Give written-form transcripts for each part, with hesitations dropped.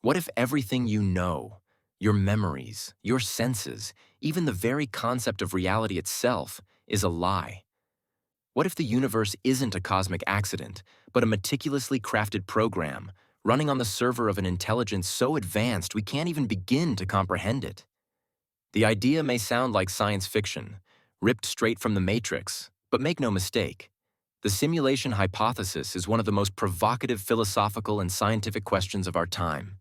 What if everything you know, your memories, your senses, even the very concept of reality itself, is a lie? What if the universe isn't a cosmic accident, but a meticulously crafted program, running on the server of an intelligence so advanced we can't even begin to comprehend it? The idea may sound like science fiction, ripped straight from the Matrix, but make no mistake. The simulation hypothesis is one of the most provocative philosophical and scientific questions of our time.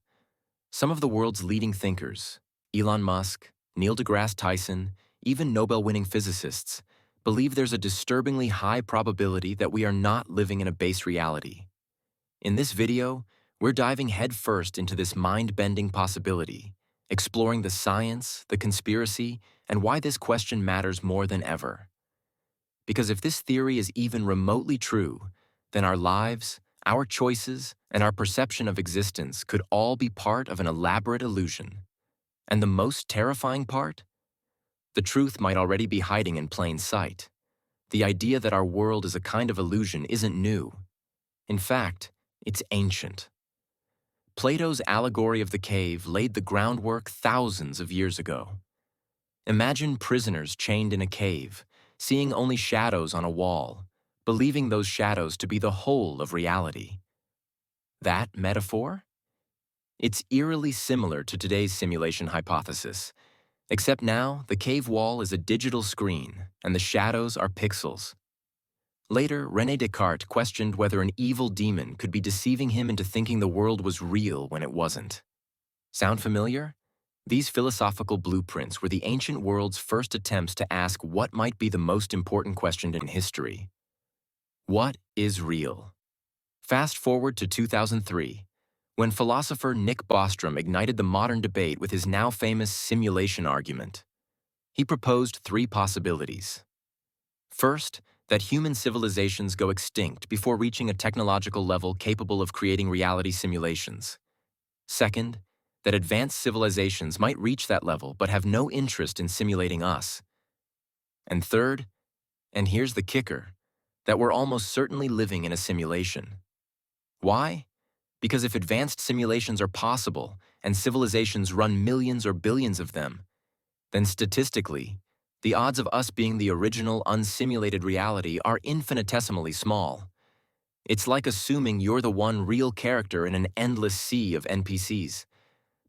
Some of the world's leading thinkers, Elon Musk, Neil deGrasse Tyson, even Nobel-winning physicists, believe there's a disturbingly high probability that we are not living in a base reality. In this video, we're diving headfirst into this mind-bending possibility, exploring the science, the conspiracy, and why this question matters more than ever. Because if this theory is even remotely true, then our lives, our choices, and our perception of existence could all be part of an elaborate illusion. And the most terrifying part? The truth might already be hiding in plain sight. The idea that our world is a kind of illusion isn't new. In fact, it's ancient. Plato's Allegory of the Cave laid the groundwork thousands of years ago. Imagine prisoners chained in a cave, seeing only shadows on a wall, believing those shadows to be the whole of reality. That metaphor? It's eerily similar to today's simulation hypothesis, except now the cave wall is a digital screen and the shadows are pixels. Later, René Descartes questioned whether an evil demon could be deceiving him into thinking the world was real when it wasn't. Sound familiar? These philosophical blueprints were the ancient world's first attempts to ask what might be the most important question in history. What is real? Fast forward to 2003, when philosopher Nick Bostrom ignited the modern debate with his now famous simulation argument. He proposed three possibilities. First, that human civilizations go extinct before reaching a technological level capable of creating reality simulations. Second, that advanced civilizations might reach that level but have no interest in simulating us. And third, and here's the kicker, that we're almost certainly living in a simulation. Why? Because if advanced simulations are possible and civilizations run millions or billions of them, then statistically, the odds of us being the original unsimulated reality are infinitesimally small. It's like assuming you're the one real character in an endless sea of NPCs.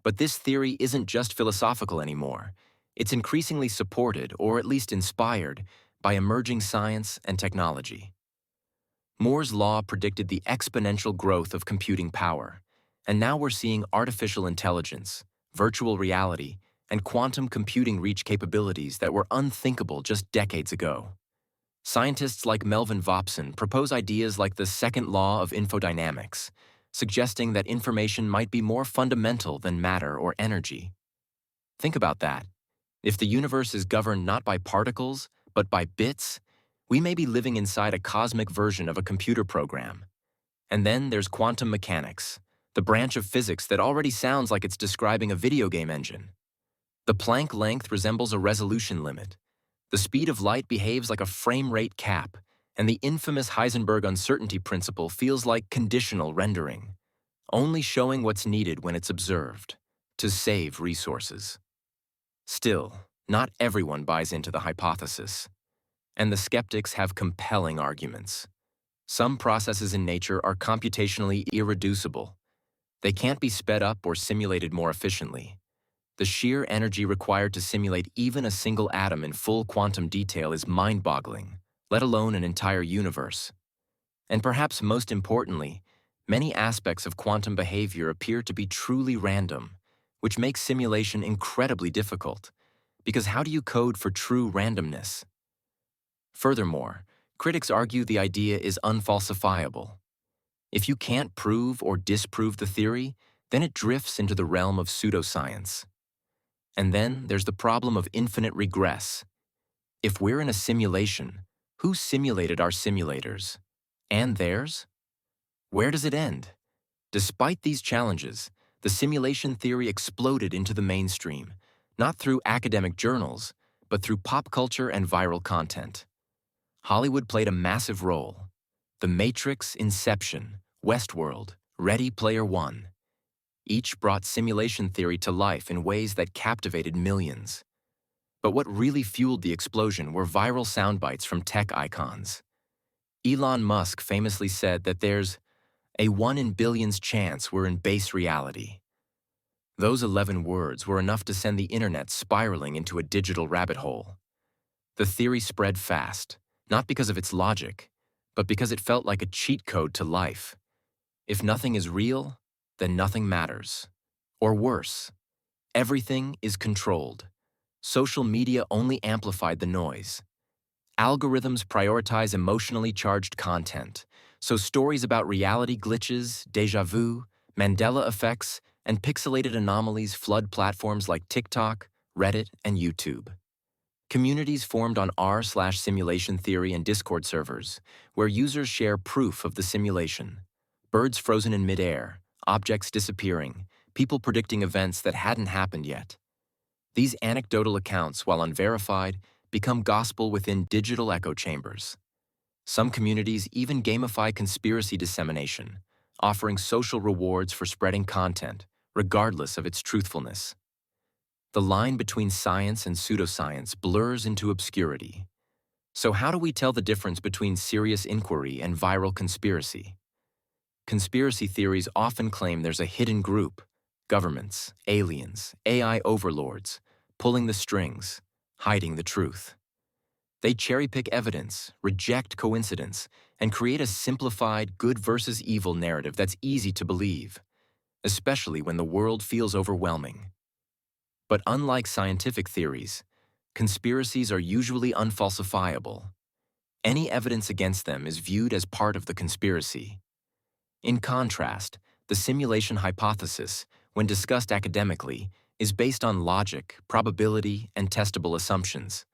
But this theory isn't just philosophical anymore. It's increasingly supported, or at least inspired, by emerging science and technology. Moore's law predicted the exponential growth of computing power, and now we're seeing artificial intelligence, virtual reality, and quantum computing reach capabilities that were unthinkable just decades ago. Scientists like Melvin Vopson propose ideas like the second law of infodynamics, suggesting that information might be more fundamental than matter or energy. Think about that. If the universe is governed not by particles, but by bits, we may be living inside a cosmic version of a computer program. And then there's quantum mechanics, the branch of physics that already sounds like it's describing a video game engine. The Planck length resembles a resolution limit. The speed of light behaves like a frame rate cap, and the infamous Heisenberg uncertainty principle feels like conditional rendering, only showing what's needed when it's observed, to save resources. Still, not everyone buys into the hypothesis, and the skeptics have compelling arguments. Some processes in nature are computationally irreducible. They can't be sped up or simulated more efficiently. The sheer energy required to simulate even a single atom in full quantum detail is mind-boggling, let alone an entire universe. And perhaps most importantly, many aspects of quantum behavior appear to be truly random, which makes simulation incredibly difficult, because how do you code for true randomness? Furthermore, critics argue the idea is unfalsifiable. If you can't prove or disprove the theory, then it drifts into the realm of pseudoscience. And then there's the problem of infinite regress. If we're in a simulation, who simulated our simulators? And theirs? Where does it end? Despite these challenges, the simulation theory exploded into the mainstream, not through academic journals, but through pop culture and viral content. Hollywood played a massive role. The Matrix, Inception, Westworld, Ready Player One. Each brought simulation theory to life in ways that captivated millions. But what really fueled the explosion were viral soundbites from tech icons. Elon Musk famously said that there's a 1 in billions chance we're in base reality. Those 11 words were enough to send the internet spiraling into a digital rabbit hole. The theory spread fast, not because of its logic, but because it felt like a cheat code to life. If nothing is real, then nothing matters. Or worse, everything is controlled. Social media only amplified the noise. Algorithms prioritize emotionally charged content, so stories about reality glitches, déjà vu, Mandela effects, and pixelated anomalies flood platforms like TikTok, Reddit, and YouTube. Communities formed on r/simulation theory and Discord servers, where users share proof of the simulation. Birds frozen in midair, objects disappearing, people predicting events that hadn't happened yet. These anecdotal accounts, while unverified, become gospel within digital echo chambers. Some communities even gamify conspiracy dissemination, offering social rewards for spreading content, regardless of its truthfulness. The line between science and pseudoscience blurs into obscurity. So how do we tell the difference between serious inquiry and viral conspiracy? Conspiracy theories often claim there's a hidden group, governments, aliens, AI overlords, pulling the strings, hiding the truth. They cherry-pick evidence, reject coincidence, and create a simplified good versus evil narrative that's easy to believe, especially when the world feels overwhelming. But unlike scientific theories, conspiracies are usually unfalsifiable. Any evidence against them is viewed as part of the conspiracy. In contrast, the simulation hypothesis, when discussed academically, is based on logic, probability, and testable assumptions.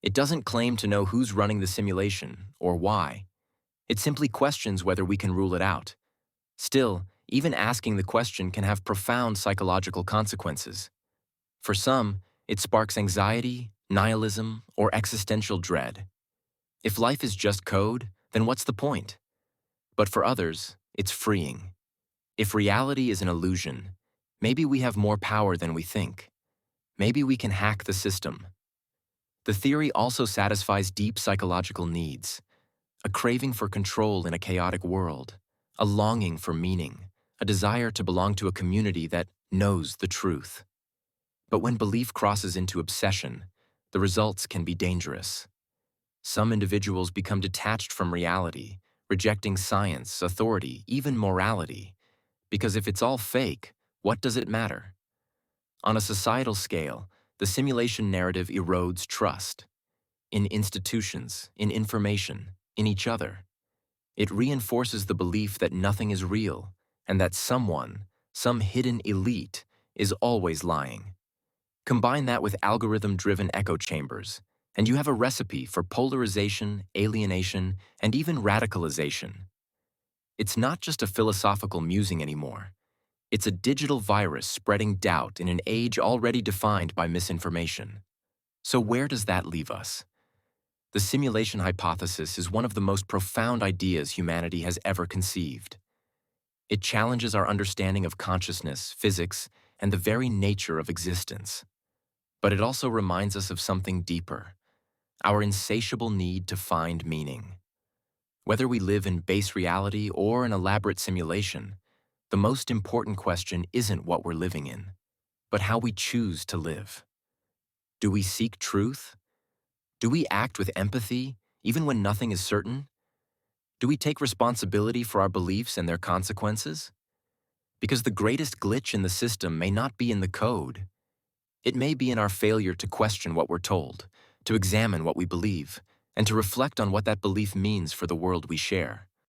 It doesn't claim to know who's running the simulation or why. It simply questions whether we can rule it out. Still, even asking the question can have profound psychological consequences. For some, it sparks anxiety, nihilism, or existential dread. If life is just code, then what's the point? But for others, it's freeing. If reality is an illusion, maybe we have more power than we think. Maybe we can hack the system. The theory also satisfies deep psychological needs, a craving for control in a chaotic world, a longing for meaning, a desire to belong to a community that knows the truth. But when belief crosses into obsession, the results can be dangerous. Some individuals become detached from reality, rejecting science, authority, even morality. Because if it's all fake, what does it matter? On a societal scale, the simulation narrative erodes trust in institutions, in information, in each other. It reinforces the belief that nothing is real and that someone, some hidden elite, is always lying. Combine that with algorithm-driven echo chambers, and you have a recipe for polarization, alienation, and even radicalization. It's not just a philosophical musing anymore. It's a digital virus spreading doubt in an age already defined by misinformation. So where does that leave us? The simulation hypothesis is one of the most profound ideas humanity has ever conceived. It challenges our understanding of consciousness, physics, and the very nature of existence. But it also reminds us of something deeper, our insatiable need to find meaning. Whether we live in base reality or an elaborate simulation, the most important question isn't what we're living in, but how we choose to live. Do we seek truth? Do we act with empathy, even when nothing is certain? Do we take responsibility for our beliefs and their consequences? Because the greatest glitch in the system may not be in the code. It may be in our failure to question what we're told, to examine what we believe, and to reflect on what that belief means for the world we share.